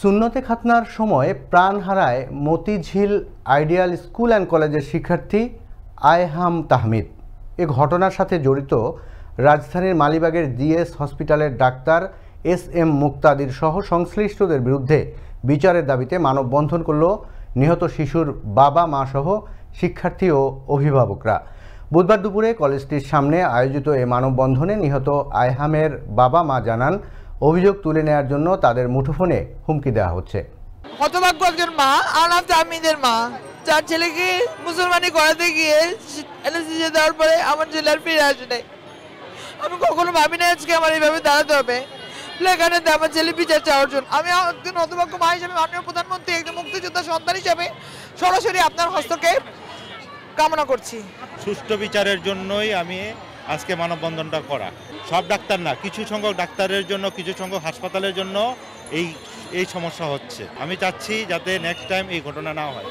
সুন্নতে খাতনার সময় প্রাণ হারায় মতিঝিল আইডিয়াল স্কুল অ্যান্ড কলেজের শিক্ষার্থী আয়হাম তাহমিদ। এ ঘটনার সাথে জড়িত রাজধানীর মালিবাগের জিএস হসপিটালের ডাক্তার এস.এম. মুক্তাদির সহ সংশ্লিষ্টদের বিরুদ্ধে বিচারের দাবিতে মানববন্ধন করল নিহত শিশুর বাবা মা সহ শিক্ষার্থী ও অভিভাবকরা। বুধবার দুপুরে কলেজটির সামনে আয়োজিত এ মানববন্ধনে নিহত আয়হামের বাবা মা জানান, অভিযোগ তুলে নেওয়ার জন্য তাদের মুঠোফোনে হুমকি দেওয়া হচ্ছে। হতভাগ্য একজন মা, আনাফ তাহমিদের মা, যার ছেলেকে মুসলমানি করাতে গিয়ে অ্যানেস্থেসিয়া দেওয়ার পরে আমার ছেলে আর ফিরে আসে নাই। আমি কখনো ভাবি না আজকে আমার এইভাবে দাঁড়াতে হবে প্লেকার্ডে আমার ছেলে বিচার চাওয়ার জন্য। আমি একজন হতভাগ্য মা হিসেবে, মাননীয় প্রধানমন্ত্রী, একজন মুক্তিযোদ্ধা সন্তান হিসেবে সরাসরি আপনার হস্তক্ষেপ কামনা করছি। সুষ্ঠু বিচারের জন্যই আমি আজকে মানববন্ধনটা করা। সব ডাক্তার না, কিছু সংখ্যক ডাক্তারের জন্য, কিছু সংখ্যক হাসপাতালের জন্য এই সমস্যা হচ্ছে। আমি চাচ্ছি যাতে নেক্সট টাইম এই ঘটনা না হয়।